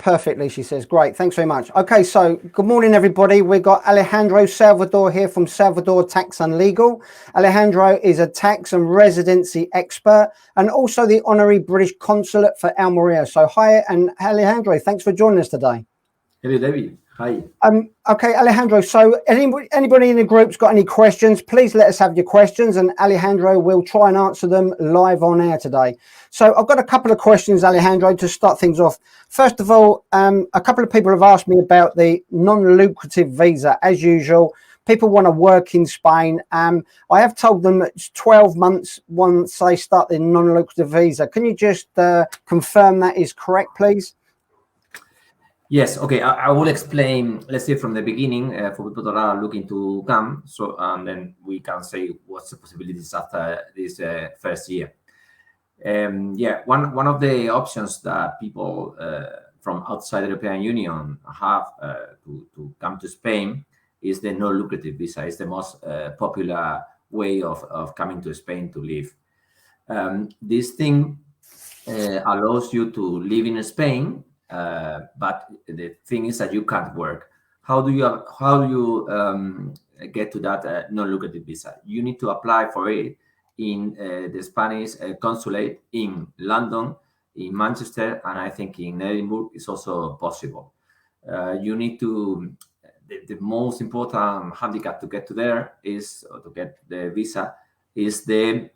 Perfectly, she says. Great, thanks very much. Okay, so good morning, everybody. We've got Alejandro Salvador here from Salvador Tax and Legal. Alejandro is a tax and residency expert and also the honorary British consulate for Almeria. So hi, and Alejandro, thanks for joining us today. Hello, David. Hi. Okay, Alejandro, so anybody in the group's got any questions, please let us have your questions, and Alejandro will try and answer them live on air today. So I've got a couple of questions, Alejandro, to start things off. First of all, a couple of people have asked me about the non-lucrative visa. As usual, people want to work in Spain. I have told them it's 12 months once they start the non-lucrative visa. Can you just confirm that is correct, please? Yes, okay, I will explain, let's say from the beginning, for people that are looking to come, so and then we can say what's the possibilities after this first year. Yeah, one of the options that people from outside the European Union have to come to Spain is the non-lucrative visa. It's the most popular way of coming to Spain to live. This thing allows you to live in Spain, but the thing is that you can't work. How do you get to that non-lucrative visa? You need to apply for it in the Spanish consulate in London, in Manchester, and I think in Edinburgh is also possible. You need to. The most important handicap to get to there is, or to get the visa, is the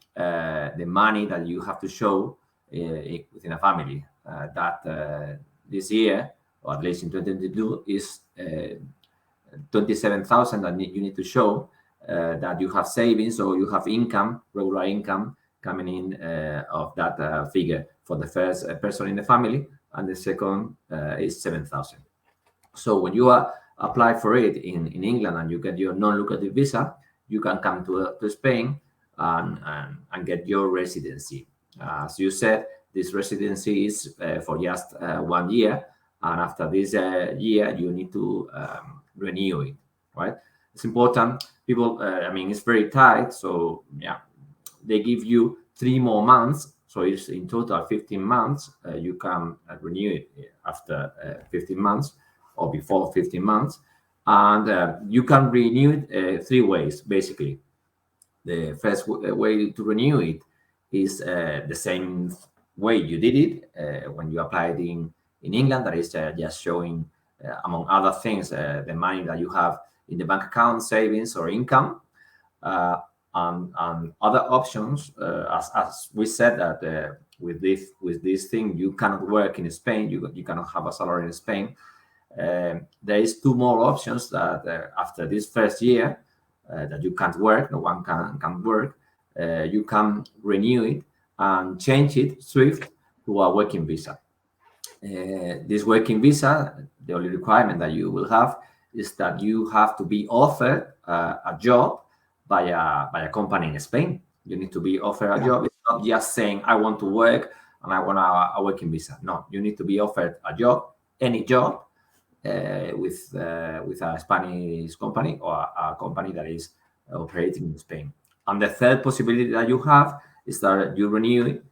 money that you have to show within a family. That this year, or at least in 2022, is 27,000 that you need to show that you have savings or you have income, regular income coming in of that figure for the first person in the family, and the second is 7,000. So when you apply for it in England and you get your non-lucrative visa, you can come to Spain and get your residency. As you said, this residency is for just 1 year, and after this year, you need to renew it, right? It's important. People, I mean, it's very tight, so yeah, they give you 3 more months, so it's in total 15 months. You can renew it after 15 months or before 15 months, and you can renew it 3 ways, basically. The first way to renew it is the same way you did it when you applied in England. That is just showing, among other things, the money that you have in the bank account, savings or income, and other options. As we said, that with this thing, you cannot work in Spain. You cannot have a salary in Spain. There is 2 more options that after this first year that you can't work, no one can work. You can renew it and change it swift to a working visa. This working visa, the only requirement that you will have is that you have to be offered a job by a company in Spain. You need to be offered a job. It's not just saying I want to work and I want a working visa. No, you need to be offered a job, any job, with a Spanish company or a company that is operating in Spain. And the third possibility that you have is that you renew it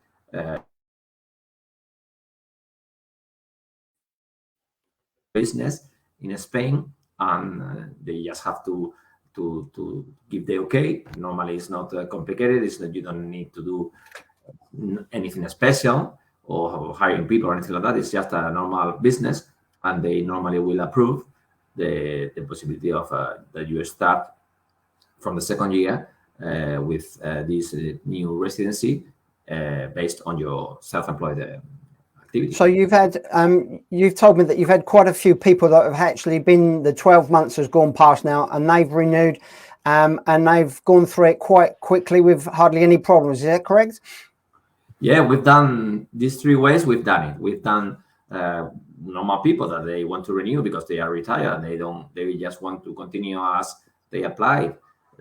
business in Spain, and they just have to give the okay. Normally, it's not complicated. It's that you don't need to do anything special or hiring people or anything like that. It's just a normal business, and they normally will approve the possibility of that you start from the second year with this new residency based on your self-employed activity. So you've told me that you've had quite a few people that have actually been, the 12 months has gone past now, and they've renewed and they've gone through it quite quickly with hardly any problems. Is that correct? Yeah, we've done these 3 ways. We've done it. We've done normal people that they want to renew because they are retired. They just want to continue as they applied.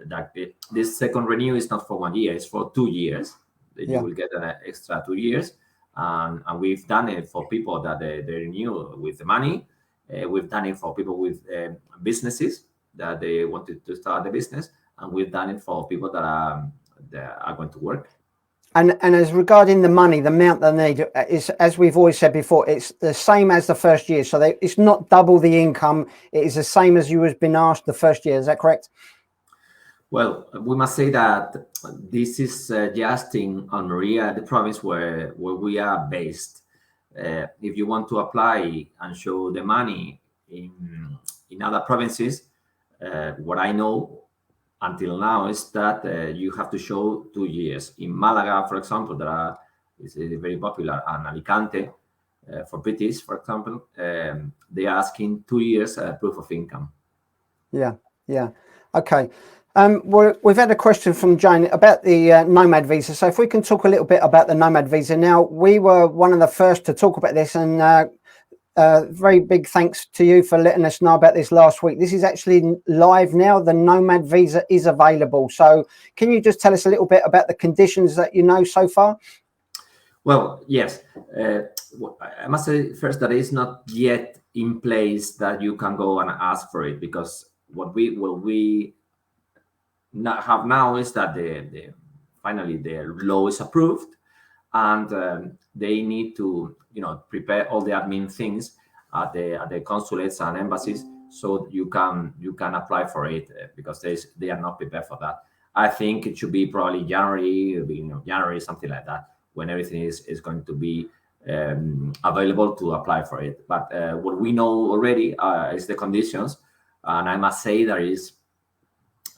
That this second renew is not for 1 year; it's for 2 years. You will get an extra 2 years, and we've done it for people that they renew with the money. We've done it for people with businesses that they wanted to start the business, and we've done it for people that are going to work. And as regarding the money, the amount they need is, as we've always said before, it's the same as the first year. So it's not double the income. It is the same as you was been asked the first year. Is that correct? Well, we must say that this is just in Almeria, the province where we are based. If you want to apply and show the money in other provinces, what I know until now is that you have to show 2 years. In Malaga, for example, is very popular, and Alicante, for British, for example, they are asking 2 years proof of income. Yeah, yeah. Okay. We've had a question from Jane about the nomad visa. So if we can talk a little bit about the nomad visa. Now, we were one of the first to talk about this, and very big thanks to you for letting us know about this last week. This is actually live now. The nomad visa is available. So can you just tell us a little bit about the conditions that you know so far? Well, yes. I must say first that it's not yet in place that you can go and ask for it, because what we not have now is that finally the law is approved, and they need to prepare all the admin things at the consulates and embassies, so you can apply for it, because they are not prepared for that. I think it should be probably January, something like that, when everything is going to be available to apply for it. But what we know already is the conditions, and I must say there is,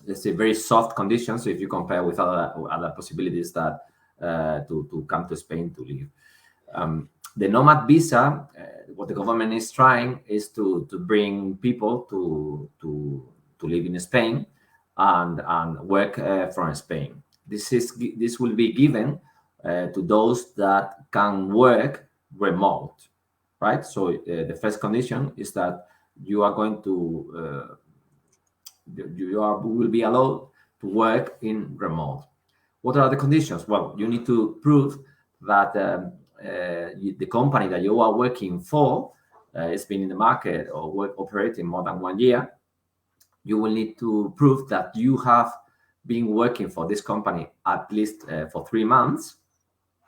let's say, very soft conditions if you compare with other possibilities that to come to Spain to live. The nomad visa, what the government is trying is to bring people to live in Spain and work from Spain. This will be given to those that can work remote, right? So the first condition is that you are going to will be allowed to work in remote. What are the conditions? Well, you need to prove that the company that you are working for has been in the market or operating more than 1 year. You will need to prove that you have been working for this company at least for 3 months,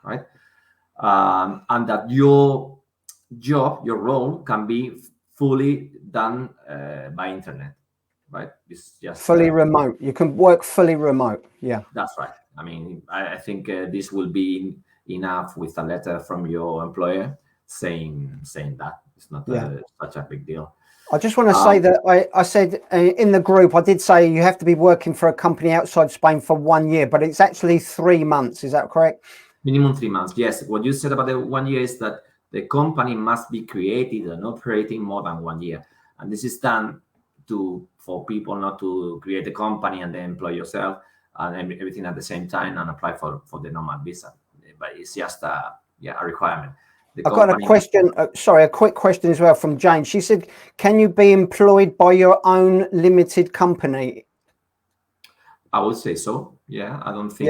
right? And that your job, your role, can be fully done by internet, right? It's just fully remote. You can work fully remote. Yeah, that's right. I mean, I think this will be enough with a letter from your employer saying that. It's not such a big deal. I just want to say that I said in the group, I did say you have to be working for a company outside Spain for 1 year, but it's actually 3 months. Is that correct? Minimum 3 months. Yes. What you said about the 1 year is that the company must be created and operating more than 1 year. And this is done for people not to create a company and then employ yourself and everything at the same time and apply for the nomad visa. But it's just a requirement. I've got a question. A quick question as well from Jane. She said, can you be employed by your own limited company? I would say so. Yeah. I don't see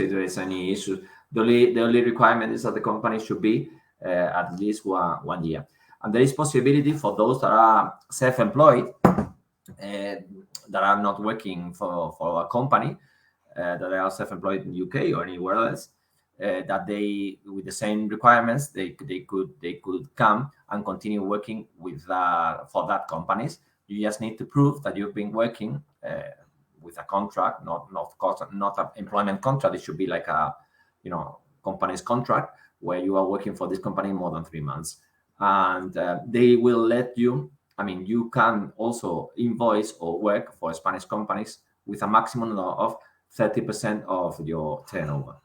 there is any issue. The only requirement is that the company should be at least 1 year. And there is possibility for those that are self-employed, that are not working for a company, that are self-employed in UK or anywhere else, that they, with the same requirements, they could come and continue working with for that companies. You just need to prove that you've been working with a contract, not an employment contract. It should be like a company's contract where you are working for this company more than 3 months, and they will let you. I mean, you can also invoice or work for Spanish companies with a maximum of 30% of your turnover.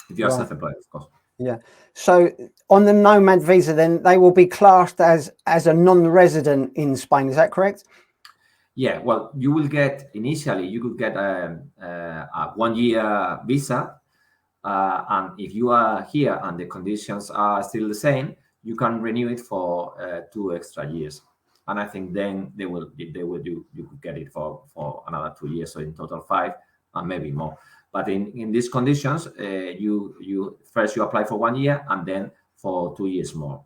If you are self-employed, of course. Yeah. So on the nomad visa, then they will be classed as a non-resident in Spain. Is that correct? Yeah. Well, you will get initially. You could get a 1 year visa, and if you are here and the conditions are still the same, you can renew it for 2 extra years. And I think then you could get it for another 2 years, so in total 5 and maybe more. But in these conditions, you first apply for 1 year and then for 2 years more.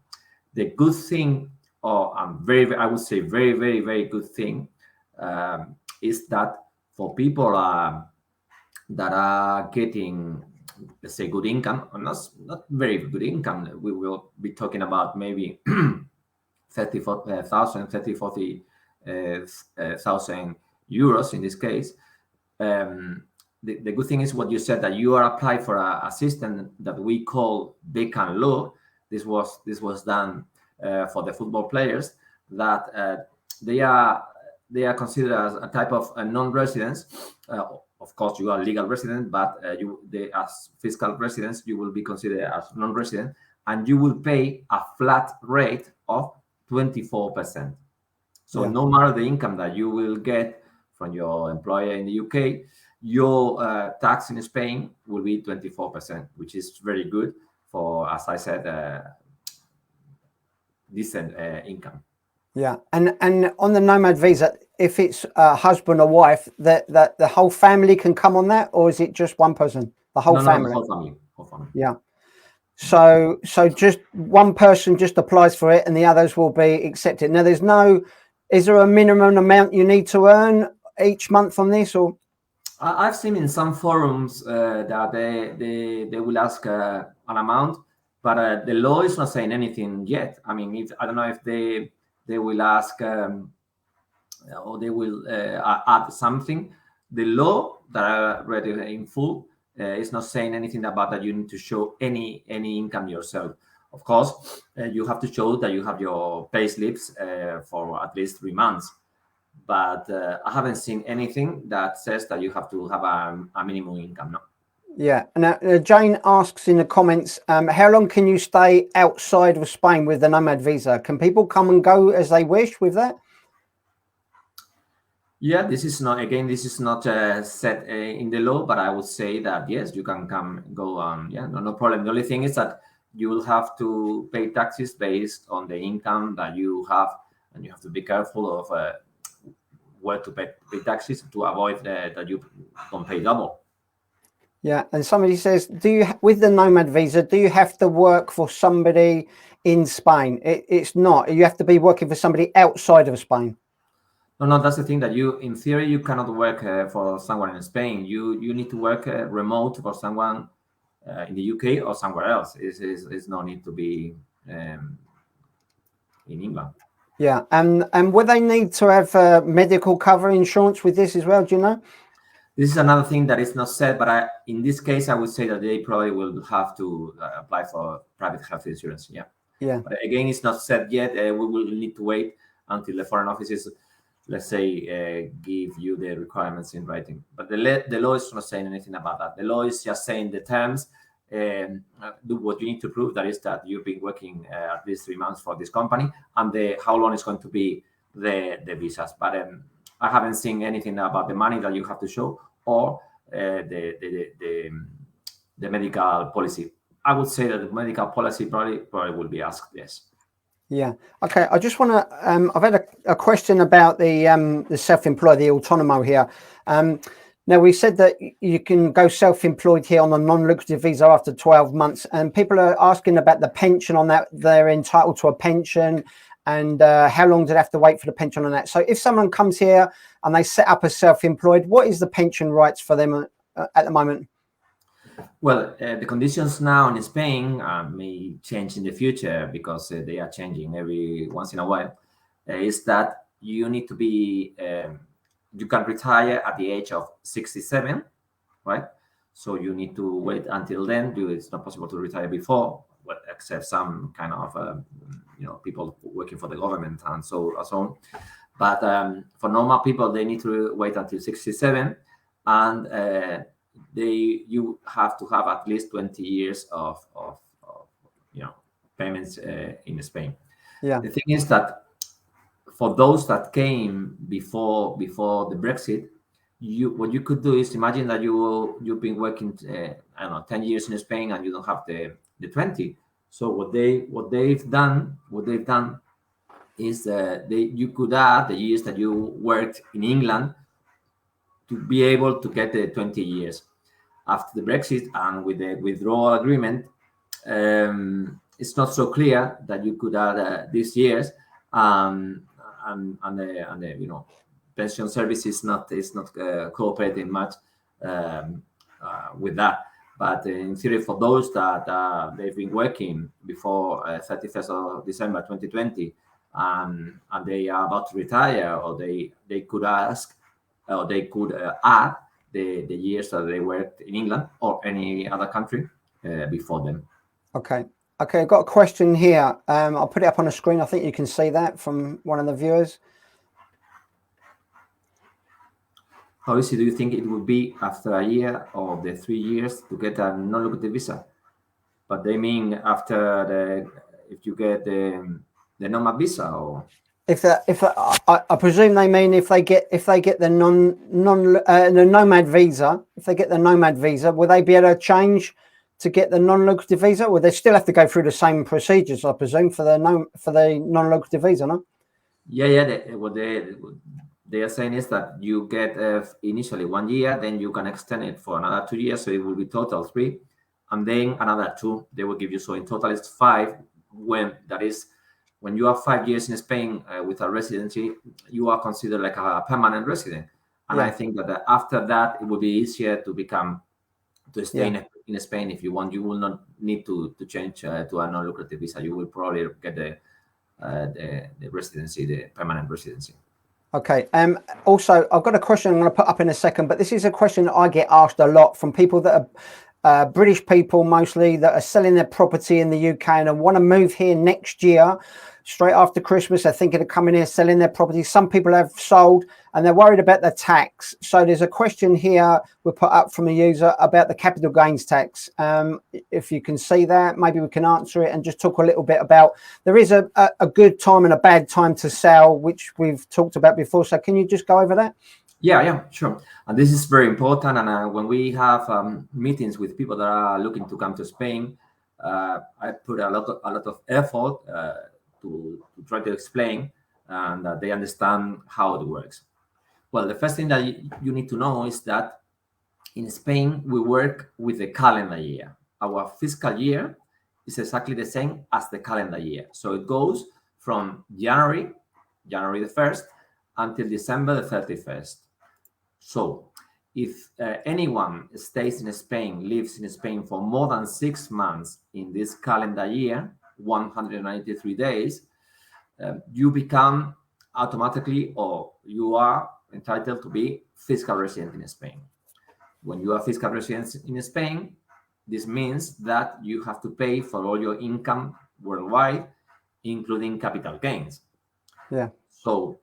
The good thing, I would say very, very, very good thing, is that for people that are getting let's say, good income, or not very good income. We will be talking about maybe 40,000 euros in this case. The good thing is what you said, that you are applied for a system that we call Beckham law. This was done for the football players, that they are considered as a type of non-residents. Of course, you are legal resident, but as fiscal residents, you will be considered as non-resident, and you will pay a flat rate of 24%. So no matter the income that you will get from your employer in the UK, your tax in Spain will be 24%, which is very good for, as I said, decent income. Yeah, and on the nomad visa, if it's a husband or wife, that the whole family can come on that, or is it just one person? The whole family. The whole family. Yeah. So just one person just applies for it, and the others will be accepted. Now, is there a minimum amount you need to earn each month on this, or? I've seen in some forums that they will ask an amount, but the law is not saying anything yet. I mean, I don't know if they will ask or they will add something. The law that I read in full is not saying anything about that you need to show any income yourself. Of course, you have to show that you have your pay slips for at least 3 months. But I haven't seen anything that says that you have to have a minimum income. No. Yeah. Now, Jane asks in the comments, how long can you stay outside of Spain with the nomad visa? Can people come and go as they wish with that? Yeah, this is not set in the law, but I would say that yes, you can come, go on. Yeah, no problem. The only thing is that you will have to pay taxes based on the income that you have, and you have to be careful of where to pay taxes to avoid that you don't pay double. Yeah, and somebody says, with the nomad visa, do you have to work for somebody in Spain? It's not. You have to be working for somebody outside of Spain. No, that's the thing, that in theory, you cannot work for someone in Spain. You need to work remote for someone in the UK or somewhere else. It's no need to be in England. Yeah, and would they need to have medical cover insurance with this as well? Do you know? This is another thing that is not said, but in this case, I would say that they probably will have to apply for private health insurance. Yeah. Yeah. But again, it's not said yet. We will need to wait until the foreign offices, let's say, give you the requirements in writing. But the law is not saying anything about that. The law is just saying the terms. What you need to prove, that is that you've been working at least 3 months for this company, and how long is going to be the visas. But I haven't seen anything about the money that you have to show, or the medical policy. I would say that the medical policy probably will be asked. Yes. Yeah. Okay. I just want to. I've had a question about the self-employed, the autonomo here. Now, we said that you can go self-employed here on a non-lucrative visa after 12 months, and people are asking about the pension on that. They're entitled to a pension, and how long do they have to wait for the pension on that? So if someone comes here and they set up as self-employed, what is the pension rights for them at the moment? Well, the conditions now in Spain may change in the future, because they are changing every once in a while. Is that you need to be, you can retire at the age of 67, right? So you need to wait until then. It's not possible to retire before, except some kind of, people working for the government and so on. But for normal people, they need to wait until 67, and you have to have at least 20 years of payments in Spain. Yeah. The thing is that for those that came before the Brexit, what you could do is imagine that you've been working 10 years in Spain, and you don't have the 20. So what they've done is you could add the years that you worked in England to be able to get the 20 years. After the Brexit and with the withdrawal agreement, it's not so clear that you could add these years, and the pension service is not cooperating much with that. But in theory, for those that they've been working before 31st of December 2020, and they are about to retire, or they could ask, or they could add the years that they worked in England or any other country before them. Okay. Okay, I've got a question here. I'll put it up on the screen. I think you can see that from one of the viewers. How easy do you think it would be after a year or the 3 years to get a non-lucrative visa? But they mean after if you get the nomad visa, or I presume they mean if they get the the nomad visa, if they get the nomad visa, will they be able to change to get the non-lucrative visa? Or they still have to go through the same procedures, I presume, for the non-lucrative visa, no? Yeah. What they are saying is that you get initially 1 year, then you can extend it for another 2 years, so it will be total 3, and then another 2 they will give you. So in total it's 5. When you are 5 years in Spain with a residency, you are considered like a permanent resident. And I think that after that, it will be easier to stay in Spain if you want. You will not need to change to a non-lucrative visa. You will probably get the residency, the permanent residency. Okay. Also, I've got a question I'm going to put up in a second, but this is a question that I get asked a lot from people that are British people, mostly, that are selling their property in the UK and want to move here next year, straight after Christmas. They're thinking of coming here, selling their property. Some people have sold and they're worried about the tax. So there's a question here we'll put up from a user about the capital gains tax. If you can see that, maybe we can answer it and just talk a little bit about, there is a good time and a bad time to sell, which we've talked about before. So can you just go over that? Yeah, sure. And this is very important. And when we have meetings with people that are looking to come to Spain, I put a lot of effort to try to explain and that they understand how it works. Well, the first thing that you need to know is that in Spain, we work with the calendar year. Our fiscal year is exactly the same as the calendar year. So it goes from January the 1st, until December the 31st. So if anyone stays in Spain, lives in Spain for more than 6 months in this calendar year, 193 days, you become automatically, or you are entitled to be fiscal resident in Spain. When you are fiscal resident in Spain, this means that you have to pay for all your income worldwide, including capital gains. Yeah. So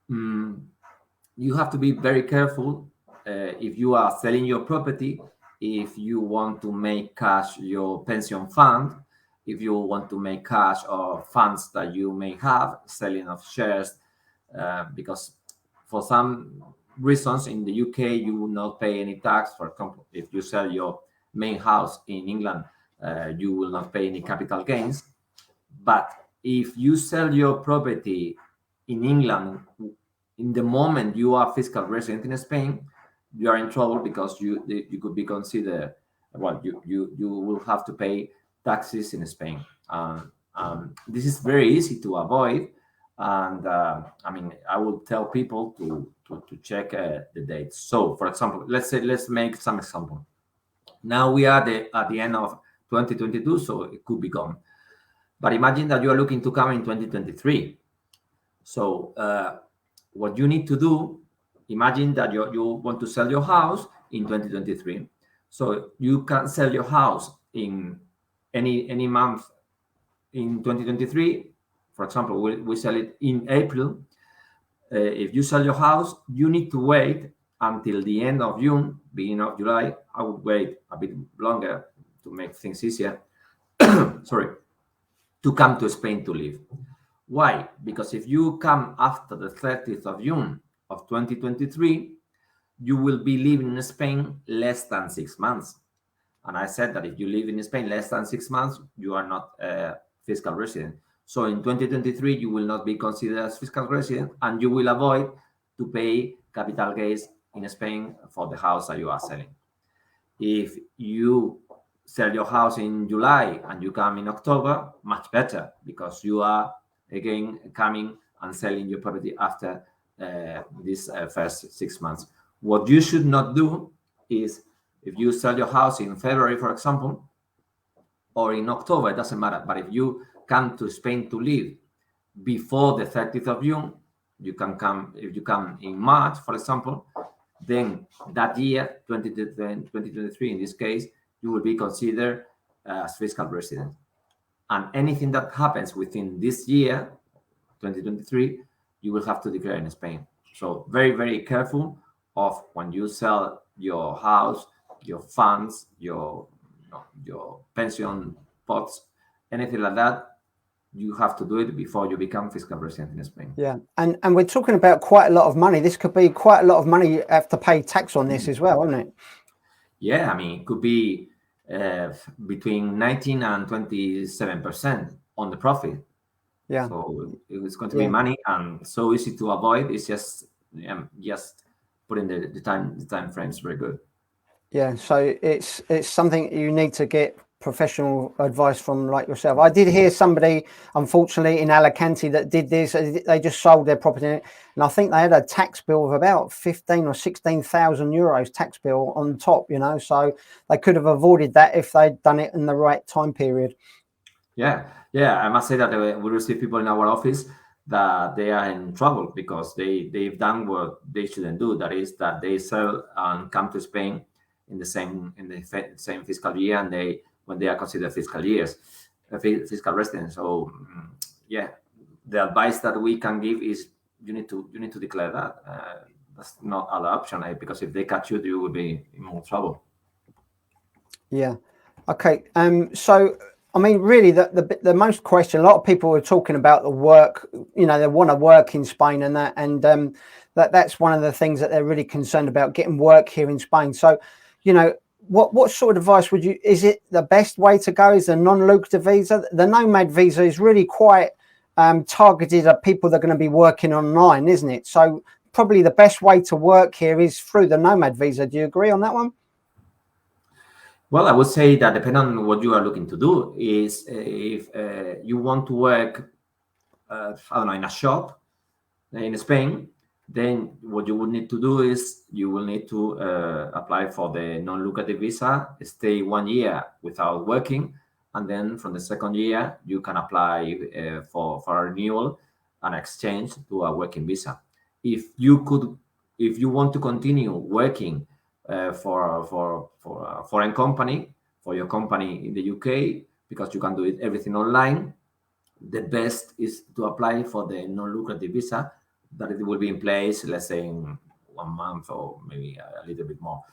you have to be very careful if you are selling your property, if you want to make cash your pension fund, if you want to make cash or funds that you may have, selling of shares, because for some reasons in the UK, you will not pay any tax. For example, if you sell your main house in England, you will not pay any capital gains. But if you sell your property in England, in the moment you are fiscal resident in Spain, you are in trouble, because you could be considered, well, you will have to pay taxes in Spain. This is very easy to avoid, and I will tell people to check the dates. So, for example, let's make some example. Now we are at the end of 2022, so it could be gone. But imagine that you are looking to come in 2023. So what you need to do, imagine that you want to sell your house in 2023. So you can sell your house in any month in 2023. For example, we sell it in April. If you sell your house, you need to wait until the end of June, beginning of July. I would wait a bit longer to make things easier. Sorry, to come to Spain to live. Why? Because if you come after the 30th of June of 2023, you will be living in Spain less than 6 months. And I said that if you live in Spain less than 6 months, you are not a fiscal resident. So in 2023, you will not be considered as fiscal resident, and you will avoid to pay capital gains in Spain for the house that you are selling. If you sell your house in July and you come in October, much better, because you are again coming and selling your property after this first 6 months. What you should not do is If you sell your house in February, for example, or in October, it doesn't matter. But if you come to Spain to live before the 30th of June, you can come. If you come in March, for example, then that year, 2023, in this case, you will be considered as fiscal resident. And anything that happens within this year, 2023, you will have to declare in Spain. So very, very careful of when you sell your house, your funds, your pension pots, anything like that. You have to do it before you become fiscal resident in Spain. Yeah, and we're talking about quite a lot of money. This could be quite a lot of money you have to pay tax on this as well, isn't it? Yeah, I mean, it could be between 19 and 27% on the profit. Yeah. So it's going to be money, and so easy to avoid. It's just putting the time frames very good. Yeah, so it's something you need to get professional advice from, like yourself. I did hear somebody, unfortunately, in Alicante that did this. They just sold their property, and I think they had a tax bill of about 15 or 16,000 euros tax bill on top. You know, so they could have avoided that if they'd done it in the right time period. Yeah. I must say that we receive people in our office that they are in trouble because they've done what they shouldn't do. That is that they sell and come to Spain in the same fiscal year, and when they are considered fiscal residents. So the advice that we can give is you need to declare that. That's not other option, because if they catch you, you will be in more trouble. Yeah. Okay. So I mean, really, the most question, a lot of people are talking about the work. You know, they want to work in Spain and that, and that's one of the things that they're really concerned about, getting work here in Spain. So, you know, what sort of advice would you? Is it the best way to go? Is the non-lucrative visa? The nomad visa is really quite targeted at people that are going to be working online, isn't it? So probably the best way to work here is through the nomad visa. Do you agree on that one? Well, I would say that depending on what you are looking to do, is if you want to work, I don't know, in a shop in Spain, then what you would need to do is you will need to apply for the non-lucrative visa, stay 1 year without working, and then from the second year you can apply for a renewal and exchange to a working visa. If you want to continue working for a foreign company, for your company in the UK, because you can do everything online, the best is to apply for the non-lucrative visa, that it will be in place, let's say, in 1 month or maybe a little bit more,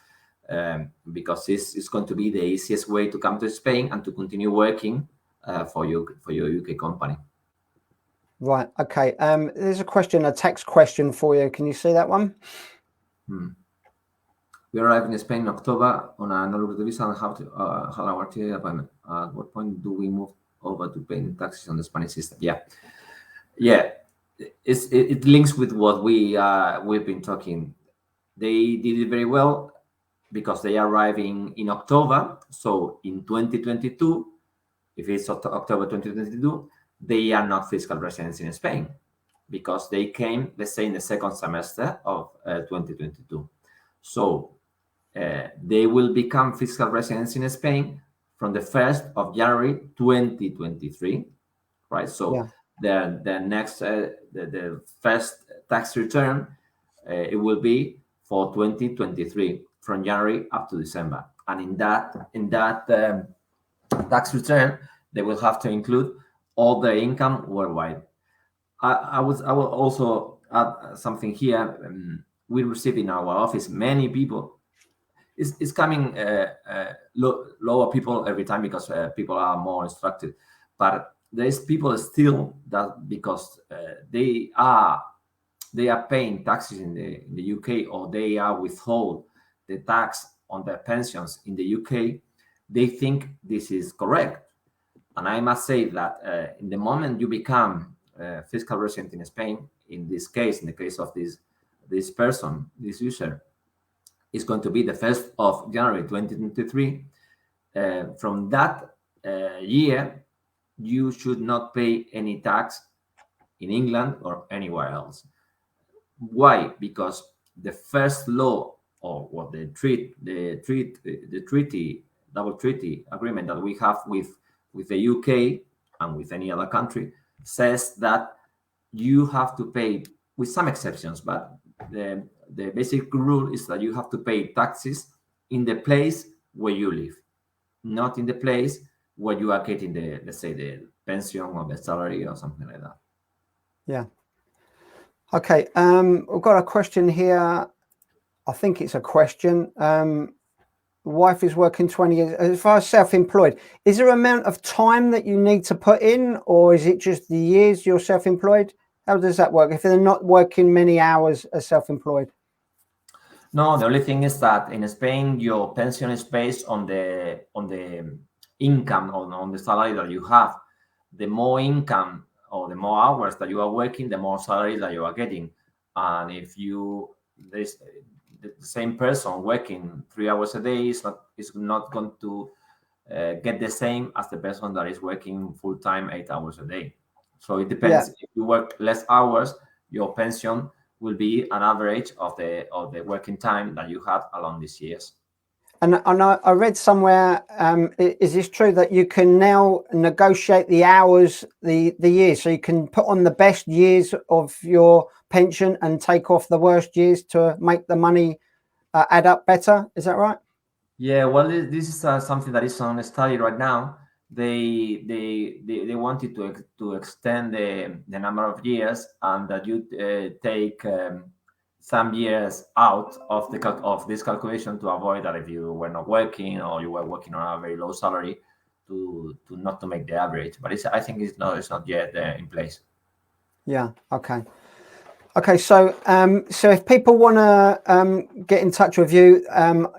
because this is going to be the easiest way to come to Spain and to continue working for your UK company. Right. Okay. There's a text question for you. Can you see that one? We arrived in Spain in October on a non-lucrative visa and have our TDA appointment. At what point do we move over to paying taxes on the Spanish system? Yeah. It links with what we've been talking. They did it very well because they are arriving in October. So in 2022, if it's October 2022, they are not fiscal residents in Spain because they came, let's say, in the second semester of 2022. So they will become fiscal residents in Spain from the 1st of January 2023, right? So the next, the first tax return, it will be for 2023 from January up to December, and in that tax return, they will have to include all the income worldwide. I will also add something here. We receive in our office many people. It's coming lower people every time because people are more instructed, but there's people still that because they are paying taxes in the UK, or they are withhold the tax on their pensions in the UK, they think this is correct. And I must say that in the moment you become fiscal resident in Spain, in this case, in the case of this user, is going to be the 1st of January 2023. From that year, you should not pay any tax in England or anywhere else. Why? Because the first law or what the double treaty agreement that we have with the UK and with any other country says that you have to pay, with some exceptions, but the basic rule is that you have to pay taxes in the place where you live, not in the place where you are getting the, let's say, the pension or the salary or something like that. Yeah. Okay. We've got a question here. I think it's a question. Wife is working 20 years. As far as self-employed, is there an amount of time that you need to put in, or is it just the years you're self-employed? How does that work if they're not working many hours as self-employed? No, the only thing is that in Spain, your pension is based on the income, on the salary that you have. The more income or the more hours that you are working, the more salary that you are getting. And if there's the same person working 3 hours a day is not going to get the same as the person that is working full time 8 hours a day. So it depends. If you work less hours, your pension will be an average of the working time that you have along these years. And I read somewhere, is this true that you can now negotiate the hours, the years, so you can put on the best years of your pension and take off the worst years to make the money add up better? Is that right? Yeah, well, this is something that is on a study right now. They wanted to extend the number of years, and that you take some years out of this calculation to avoid that if you were not working or you were working on a very low salary, to not to make the average. But I think it's not yet in place. Yeah. Okay. Okay, so if people want to get in touch with you,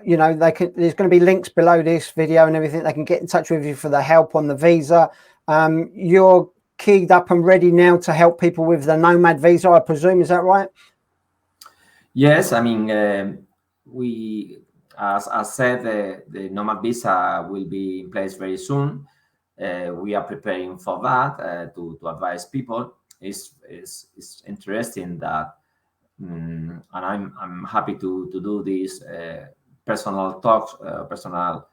you know, they can. There's going to be links below this video and everything. They can get in touch with you for the help on the visa. You're keyed up and ready now to help people with the nomad visa, I presume. Is that right? Yes, I mean, we, as said, the nomad visa will be in place very soon. We are preparing for that to advise people. It's interesting that, and I'm happy to do these personal talks, personal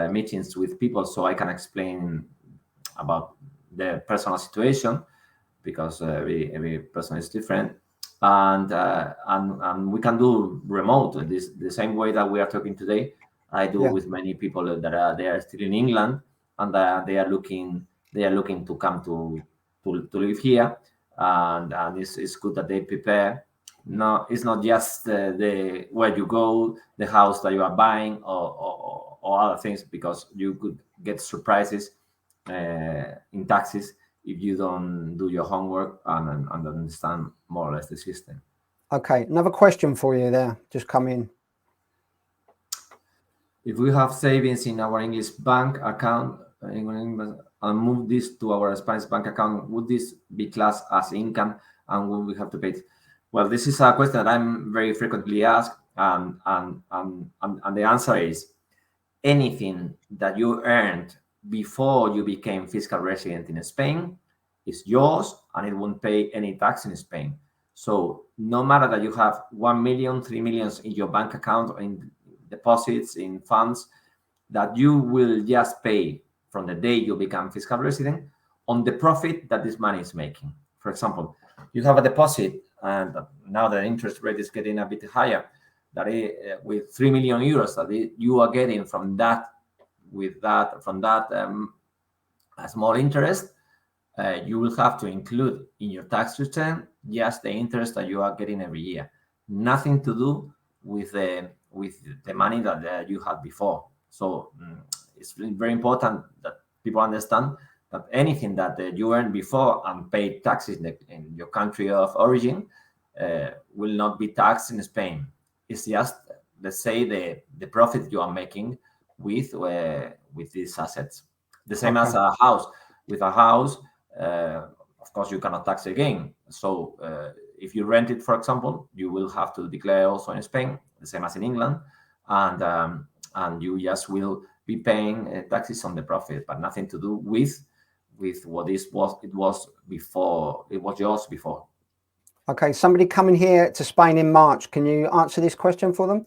meetings with people, so I can explain about their personal situation, because every person is different, and we can do remote the same way that we are talking today. I do with many people that are still in England, and they are looking to come to live here. And it's good that they prepare. No, it's not just the where you go, the house that you are buying, or other things, because you could get surprises in taxes if you don't do your homework and understand more or less the system. Okay, another question for you there, just come in. If we have savings in our English bank account and move this to our Spanish bank account, would this be classed as income, and would we have to pay it? Well, this is a question that I'm very frequently asked, and the answer is anything that you earned before you became fiscal resident in Spain is yours, and it won't pay any tax in Spain. So no matter that you have 1 million, 3 million in your bank account, in deposits, in funds, that you will just pay from the day you become fiscal resident on the profit that this money is making. For example, you have a deposit, and now the interest rate is getting a bit higher, that with 3 million euros that you are getting from that a small interest, you will have to include in your tax return just the interest that you are getting every year, nothing to do with the money that you had before. So it's very important that people understand that anything that you earned before and paid taxes in your country of origin will not be taxed in Spain. It's just, let's say, the profit you are making with these assets. The same as a house. With a house, of course, you cannot tax again. So if you rent it, for example, you will have to declare also in Spain, the same as in England, and you just will be paying taxes on the profit, but nothing to do with what it was before. It was yours before. Okay, somebody coming here to Spain in March. Can you answer this question for them?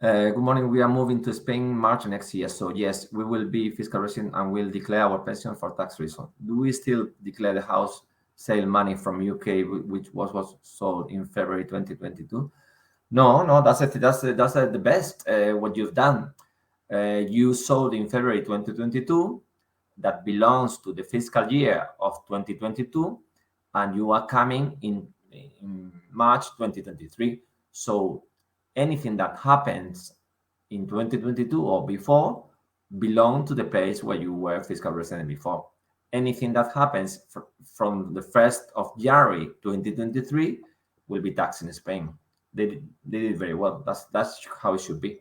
Good morning. We are moving to Spain March next year. So yes, we will be fiscal resident and will declare our pension for tax reasons. Do we still declare the house sale money from UK, which was sold in February 2022? No, that's the best. What you've done, you sold in February 2022. That belongs to the fiscal year of 2022, and you are coming in March 2023. So anything that happens in 2022 or before belong to the place where you were fiscal resident before. Anything that happens from the 1st of January 2023 will be taxed in Spain. They did very well. That's how it should be.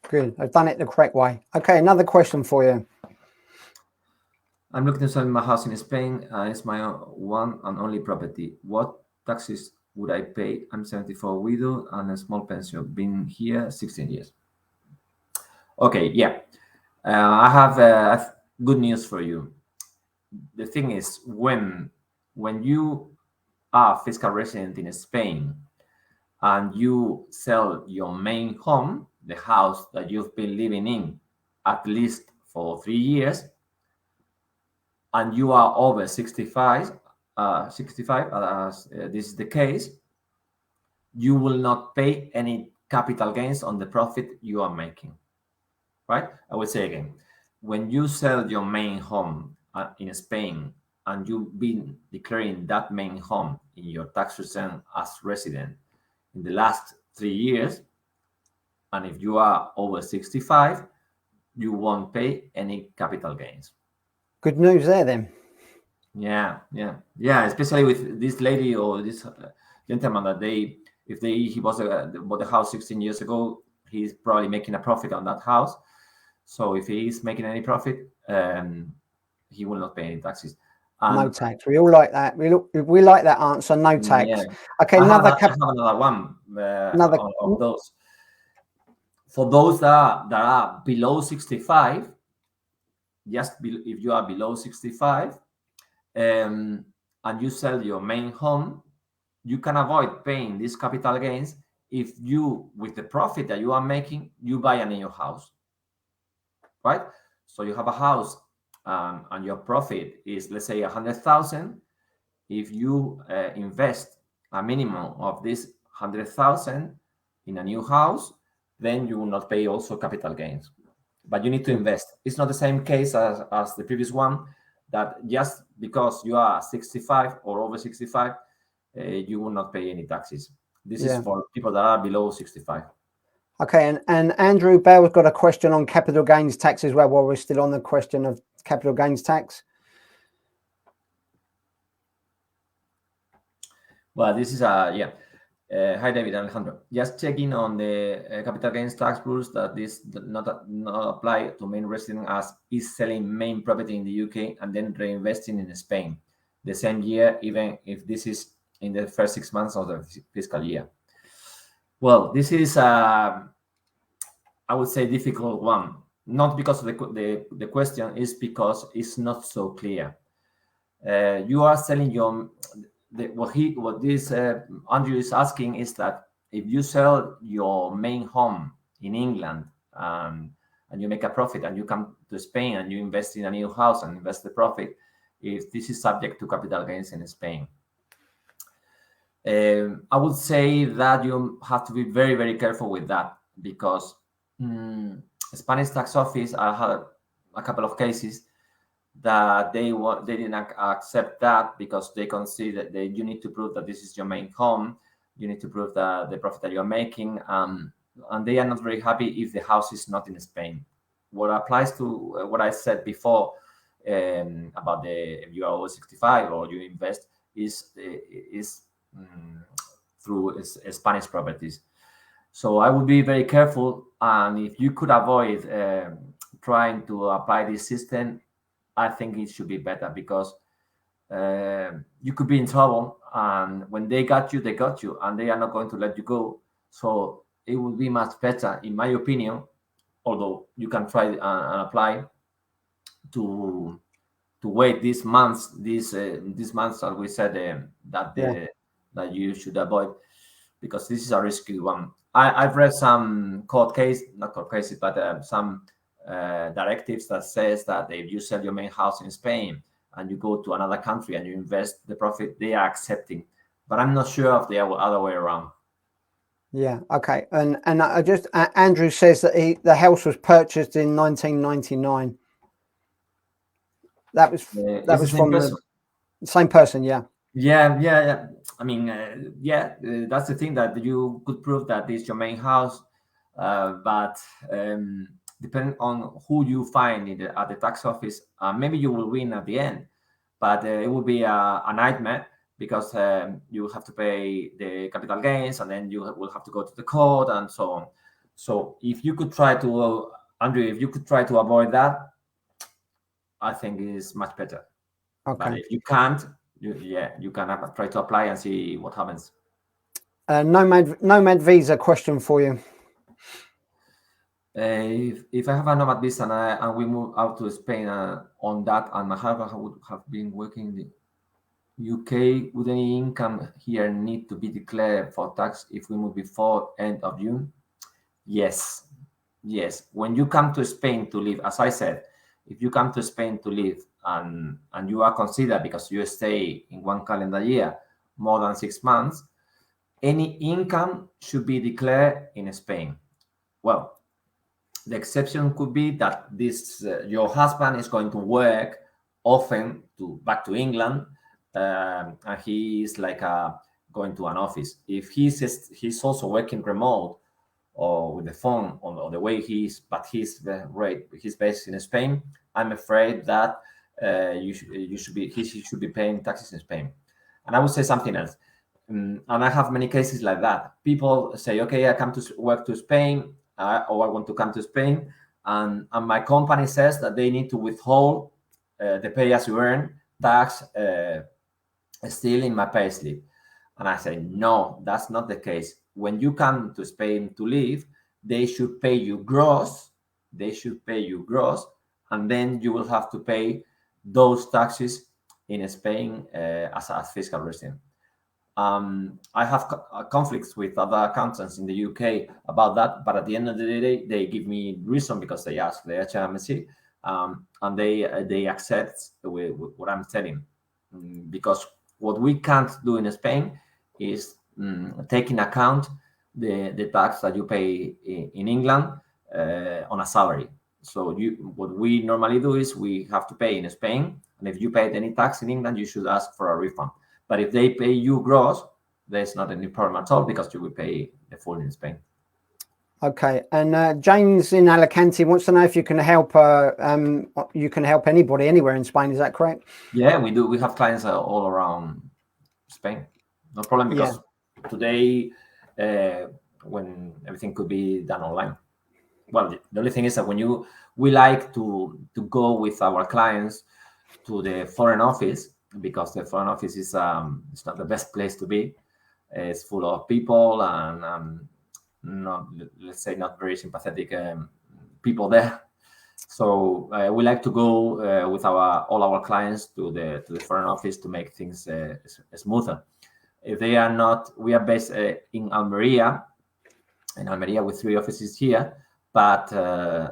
Good. I've done it the correct way. Okay, another question for you. I'm looking to sell my house in Spain. It's my one and only property. What taxes would I pay? I'm 74, widow, and a small pension. Been here 16 years. Okay, yeah. I have good news for you. The thing is, when you are fiscal resident in Spain and you sell your main home, the house that you've been living in at least for 3 years, and you are over 65, as this is the case, you will not pay any capital gains on the profit you are making, right? I will say again, when you sell your main home in Spain and you've been declaring that main home in your tax return as resident in the last 3 years, and if you are over 65, you won't pay any capital gains. Good news there then. Yeah. Especially with this lady or this gentleman that he bought the house 16 years ago, he's probably making a profit on that house. So if he is making any profit, he will not pay any taxes. No tax. We all like that. We like that answer. No tax. Yeah. Okay, I have another one. Of those. For those that are below 65, if you are below 65, and you sell your main home, you can avoid paying these capital gains if you, with the profit that you are making, you buy a new house, right? So you have a house and your profit is, let's say, 100,000. If you invest a minimum of this 100,000 in a new house, then you will not pay also capital gains. But you need to invest. It's not the same case as the previous one, that just because you are 65 or over 65, you will not pay any taxes. This is for people that are below 65. Okay, and Andrew Bell's got a question on capital gains tax as well, while we're still on the question of capital gains tax. Well, this is hi David, Alejandro. Just checking on the capital gains tax rules that this not apply to main resident as is selling main property in the UK and then reinvesting in Spain the same year, even if this is in the first 6 months of the fiscal year. Well, this is I would say difficult one, not because of the question, is because it's not so clear. You are selling your what this Andrew is asking is that if you sell your main home in England and you make a profit and you come to Spain and you invest in a new house and invest the profit, if this is subject to capital gains in Spain. I would say that you have to be very, very careful with that, because Spanish tax office, I had a couple of cases that they didn't accept that, because they consider that you need to prove that this is your main home, you need to prove the profit that you're making, and they are not very happy if the house is not in Spain. What applies to what I said before about if you are over 65 or you invest is through Spanish properties. So I would be very careful, and if you could avoid trying to apply this system, I think it should be better, because you could be in trouble, and when they got you, and they are not going to let you go. So it would be much better, in my opinion, although you can try and apply, to wait these months, as we said, that you should avoid. because this is a risky one. I've read some not court cases, but some directives that says that if you sell your main house in Spain and you go to another country and you invest the profit, they are accepting. But I'm not sure of the other way around. Yeah. Okay. And I just Andrew says that the house was purchased in 1999. That was from the same person. Yeah. Yeah. I mean, that's the thing, that you could prove that it's your main house, but depending on who you find at the tax office, maybe you will win at the end, but it will be a nightmare, because you have to pay the capital gains, and then you will have to go to the court and so on. So if you could try to, Andrew, if you could try to avoid that, I think it is much better. Okay. But if you can't, you can try to apply and see what happens. Nomad visa question for you. If I have a nomad visa and we move out to Spain on that, and my husband would have been working in the UK, would any income here need to be declared for tax if we move before end of June? Yes. When you come to Spain to live, as I said, if you come to Spain to live and you are considered, because you stay in one calendar year more than 6 months, any income should be declared in Spain. Well, the exception could be that your husband is going to work often back to England, and he is like going to an office. If he's also working remote or with the phone or the way but he's based in Spain, I'm afraid that he should be paying taxes in Spain. And I would say something else. And I have many cases like that. People say, okay, I come to work to Spain, or I want to come to Spain, and my company says that they need to withhold the pay as you earn tax still in my payslip. And I say, no, that's not the case. When you come to Spain to live, they should pay you gross. And then you will have to pay those taxes in Spain as a fiscal resident. I have conflicts with other accountants in the UK about that, but at the end of the day, they give me reason, because they ask the HMRC, and they accept what I'm telling, because what we can't do in Spain is take in account the tax that you pay in England on a salary. So what we normally do is we have to pay in Spain, and if you paid any tax in England, you should ask for a refund. But if they pay you gross, there's not any problem at all, because you will pay the full in Spain. Okay, and James in Alicante wants to know if you can help. You can help anybody anywhere in Spain. Is that correct? Yeah, we do. We have clients all around Spain. No problem, because today, when everything could be done online. Well, the only thing is that we like to go with our clients to the foreign office, because the foreign office is it's not the best place to be. It's full of people and not very sympathetic people there. So we like to go with all our clients to the foreign office to make things smoother. If they are not, we are based in Almeria with 3 offices here. But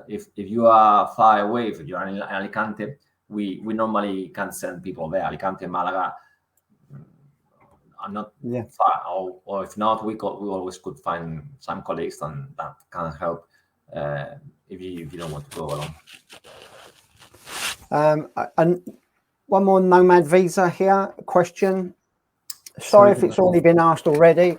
if you are far away, if you are in Alicante, we normally can send people there. Alicante, Malaga are not far, or if not, we always could find some colleagues that can help if you don't want to go alone. And one more nomad visa here question. Sorry if it's already been asked already.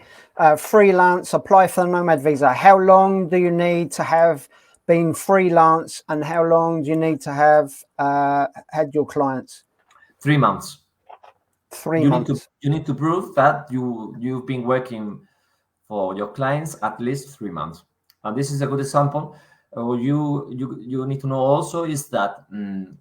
Freelance, apply for the nomad visa. How long do you need to have been freelance, and how long do you need to have had your clients? 3 months. 3 months. You need to prove that you've been working for your clients at least 3 months. And this is a good example. What you need to know also is that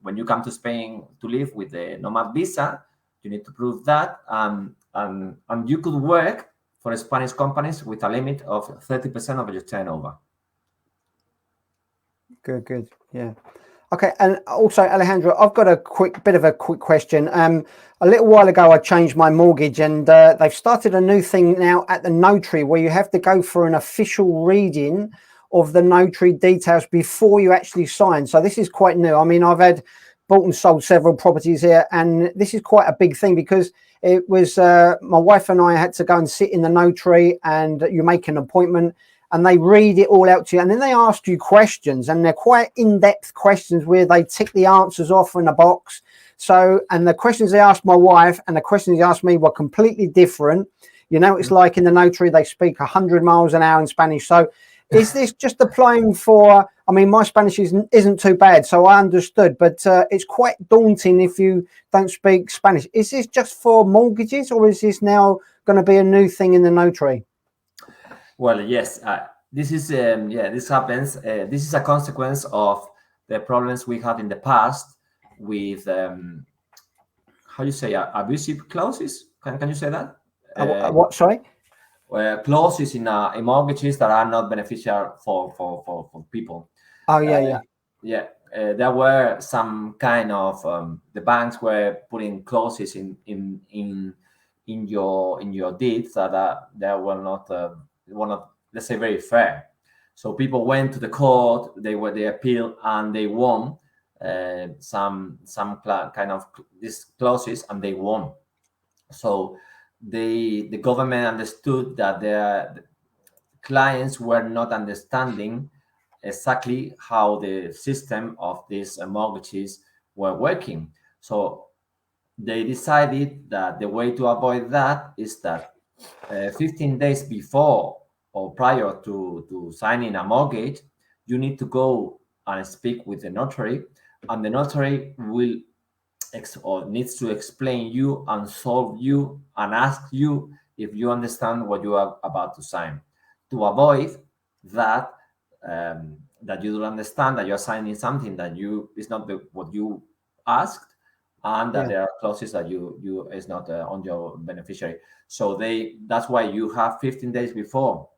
when you come to Spain to live with the nomad visa, you need to prove that, and you could work for Spanish companies with a limit of 30% of your turnover. Good. Yeah. Okay, and also Alejandro, I've got a quick question. A little while ago, I changed my mortgage, and they've started a new thing now at the notary where you have to go for an official reading of the notary details before you actually sign. So this is quite new. I mean, I've had bought and sold several properties here, and this is quite a big thing because it was my wife and I had to go and sit in the notary, and you make an appointment. And they read it all out to you, and then they ask you questions, and they're quite in-depth questions where they tick the answers off in a box. So, and the questions they asked my wife and the questions they asked me were completely different. You know, it's like in the notary, they speak 100 miles an hour in Spanish. So is this just applying for, I mean, my Spanish isn't too bad, so I understood, but it's quite daunting if you don't speak Spanish. Is this just for mortgages, or is this now going to be a new thing in the notary? Well, yes, this is this happens. This is a consequence of the problems we had in the past with how you say abusive clauses. Can you say that? What? Sorry. Clauses in mortgages that are not beneficial for people. Oh yeah, there were some kind of the banks were putting clauses in your deeds that they were not let's say very fair. So people went to the court, they appealed, and they won some kind of these clauses, and they won. So the government understood that their clients were not understanding exactly how the system of these mortgages were working. So they decided that the way to avoid that is that 15 days before or prior to signing a mortgage, you need to go and speak with the notary, and the notary will or needs to explain you and solve you and ask you if you understand what you are about to sign, to avoid that that you don't understand, that you're signing something that is not what you asked, and that there are clauses that you is not on your beneficiary. So that's why you have 15 days before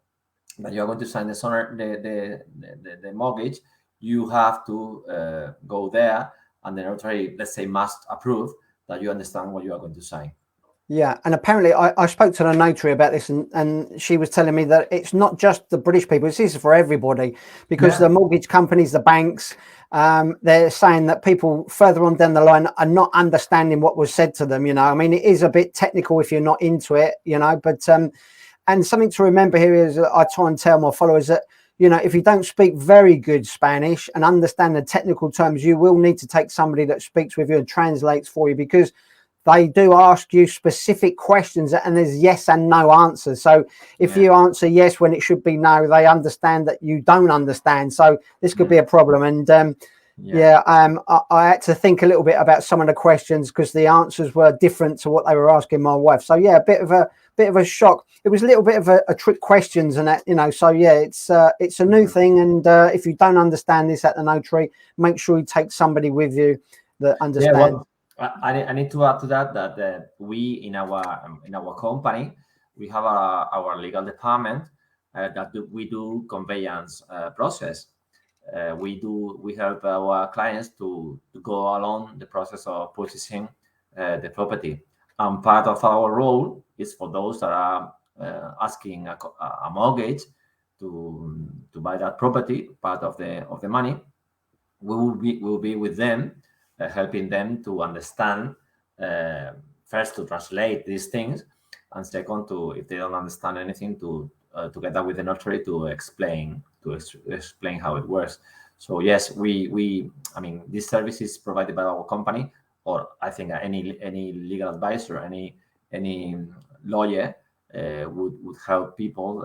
that you are going to sign the mortgage. You have to go there, and the notary, let's say, must approve that you understand what you are going to sign. Yeah, and apparently I spoke to the notary about this, and she was telling me that it's not just the British people, this is for everybody, because the mortgage companies, the banks, they're saying that people further on down the line are not understanding what was said to them. You know, I mean, it is a bit technical if you're not into it, you know, but and something to remember here is that I try and tell my followers that, you know, if you don't speak very good Spanish and understand the technical terms, you will need to take somebody that speaks with you and translates for you, because they do ask you specific questions and there's yes and no answers. So if you answer yes when it should be no, they understand that you don't understand. So this could be a problem. And I had to think a little bit about some of the questions because the answers were different to what they were asking my wife. So yeah, a bit of a shock. It was a little bit of a trick questions and that, you know. So yeah, it's a new thing, and if you don't understand this at the notary, make sure you take somebody with you that understands. Yeah, well, I need to add to that we in our company, we have our legal department that we do conveyance process. We help our clients to go along the process of purchasing the property. And part of our role is for those that are asking a mortgage to buy that property. Part of the money, we will be with them, helping them to understand, first to translate these things, and second to, if they don't understand anything, to get that with the notary to explain how it works. So yes, I mean, this service is provided by our company, or I think any legal advisor, any lawyer would help people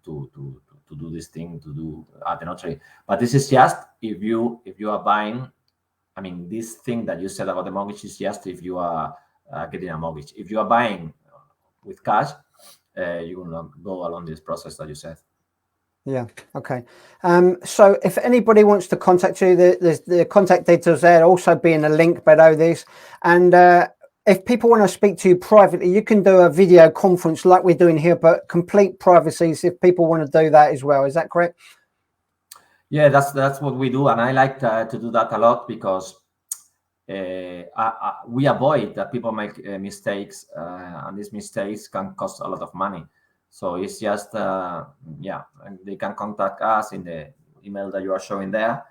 to do this thing, to do at the notary. But this is just if you are buying. I mean, this thing that you said about the mortgage is just if you are getting a mortgage. If you are buying with cash, you will not go along this process that you said. Yeah. Okay. So if anybody wants to contact you, the contact details there also be in a link below this. And if people want to speak to you privately, you can do a video conference like we're doing here, but complete privacy. So if people want to do that as well, is that correct? Yeah, that's what we do, and I like to do that a lot because we avoid that people make mistakes, and these mistakes can cost a lot of money. So it's just yeah, and they can contact us in the email that you are showing there,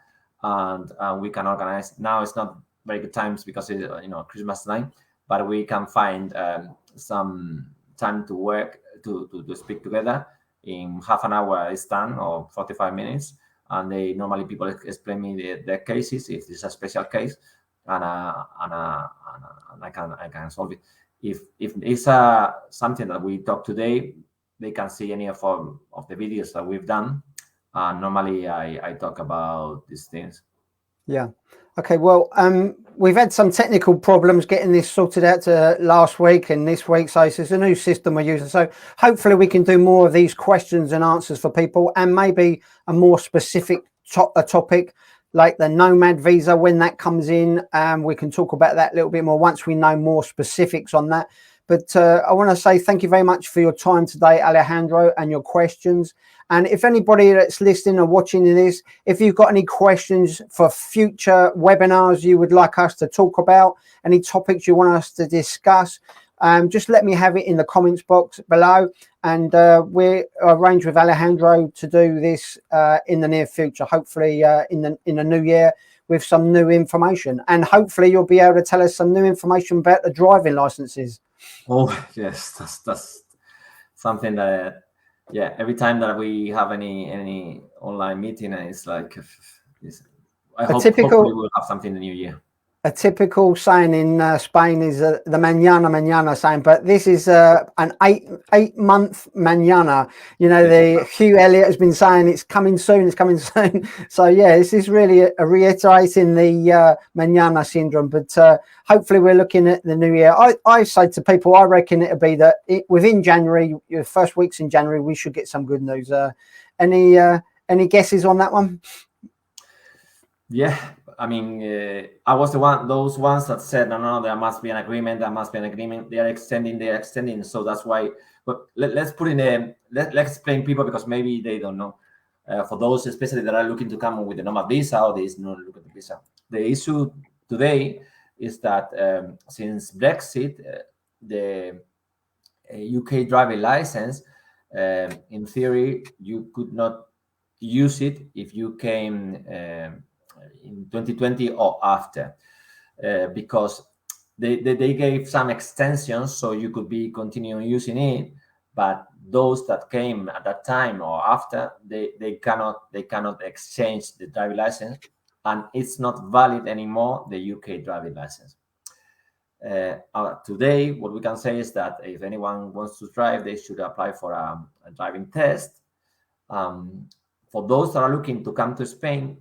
and we can organize. Now it's not very good times because it's Christmas time, but we can find some time to work to speak together in half an hour is done, or 45 minutes, and they normally people explain me their cases if it's a special case, and I can solve it. If it's something that we talk today, they can see any of the videos that we've done. Normally, I talk about these things. Yeah. Okay. Well, we've had some technical problems getting this sorted out last week and this week. So it's a new system we're using. So hopefully we can do more of these questions and answers for people, and maybe a more specific topic like the nomad visa when that comes in. We can talk about that a little bit more once we know more specifics on that. But I want to say thank you very much for your time today, Alejandro, and your questions. And if anybody that's listening or watching this, if you've got any questions for future webinars you would like us to talk about, any topics you want us to discuss, just let me have it in the comments box below. And we'll arrange with Alejandro to do this in the near future, hopefully in the new year, with some new information. And hopefully you'll be able to tell us some new information about the driving licenses. Oh yes, that's something that every time that we have any online meeting, it's like hopefully we'll have something in the new year. A typical saying in Spain is the mañana saying, but this is an eight-month mañana. You know, the Hugh Elliott has been saying it's coming soon, it's coming soon. So yeah, this is really reiterating the mañana syndrome. But hopefully we're looking at the new year. I say to people, I reckon it'll be that within January, your first weeks in January, we should get some good news. Any guesses on that one? Yeah. I mean, I was those ones that said, no, there must be an agreement. They are extending. So that's why. But let's put in let's explain people, because maybe they don't know. For those especially that are looking to come with the nomad visa or this no-look visa, the issue today is that since Brexit, the UK driving license, in theory, you could not use it if you came in 2020 or after, because they gave some extensions so you could be continuing using it, but those that came at that time or after, they cannot exchange the driving license, and it's not valid anymore, the UK driving license. Today, what we can say is that if anyone wants to drive, they should apply for a driving test. For those that are looking to come to Spain,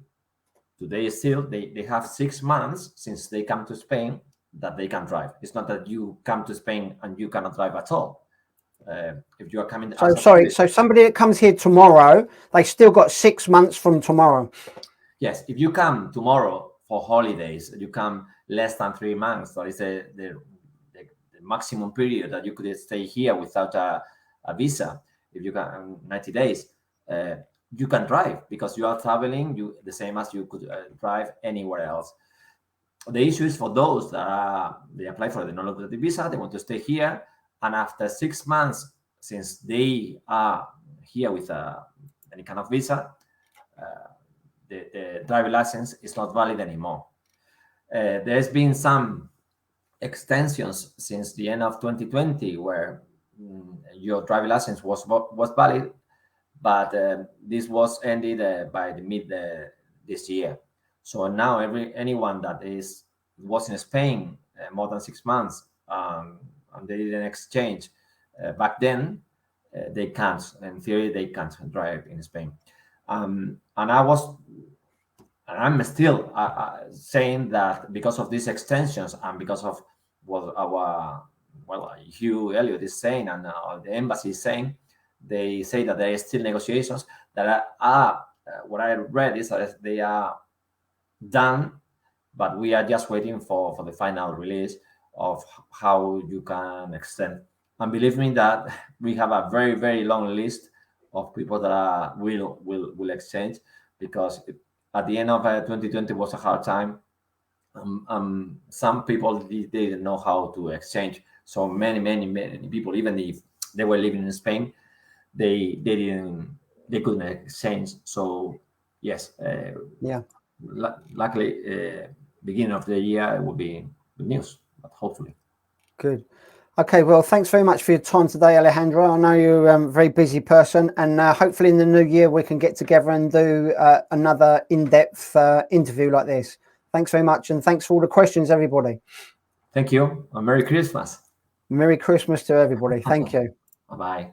today still, they have 6 months since they come to Spain that they can drive. It's not that you come to Spain and you cannot drive at all. If you are coming... So somebody that comes here tomorrow, they still got 6 months from tomorrow? Yes, if you come tomorrow for holidays, you come less than 3 months, that is the maximum period that you could stay here without a visa. If you can 90 days, you can drive because you are traveling, the same as you could drive anywhere else. The issue is for those that they apply for the non-local visa, they want to stay here, and after 6 months, since they are here with any kind of visa, the driving license is not valid anymore. There's been some extensions since the end of 2020 where your driving license was valid, but this was ended by the mid this year. So now anyone that was in Spain more than 6 months and they didn't exchange back then, they can't. In theory, they can't drive in Spain. And I'm still saying that because of these extensions and because of what Hugh Elliott is saying and the embassy is saying, they say that there are still negotiations that are what I read is that they are done, but we are just waiting for the final release of how you can extend. And believe me that we have a very, very long list of people that will exchange, because at the end of 2020 was a hard time. Some people didn't know how to exchange. So many people, even if they were living in Spain, they couldn't exchange. So yes, luckily, beginning of the year it will be good news, but hopefully. Good. Okay, well, thanks very much for your time today, Alejandro. I know you're a very busy person, and hopefully in the new year we can get together and do another in-depth interview like this. Thanks very much, and thanks for all the questions, everybody. Thank you, and Merry Christmas. Merry Christmas to everybody. Thank you. Bye-bye.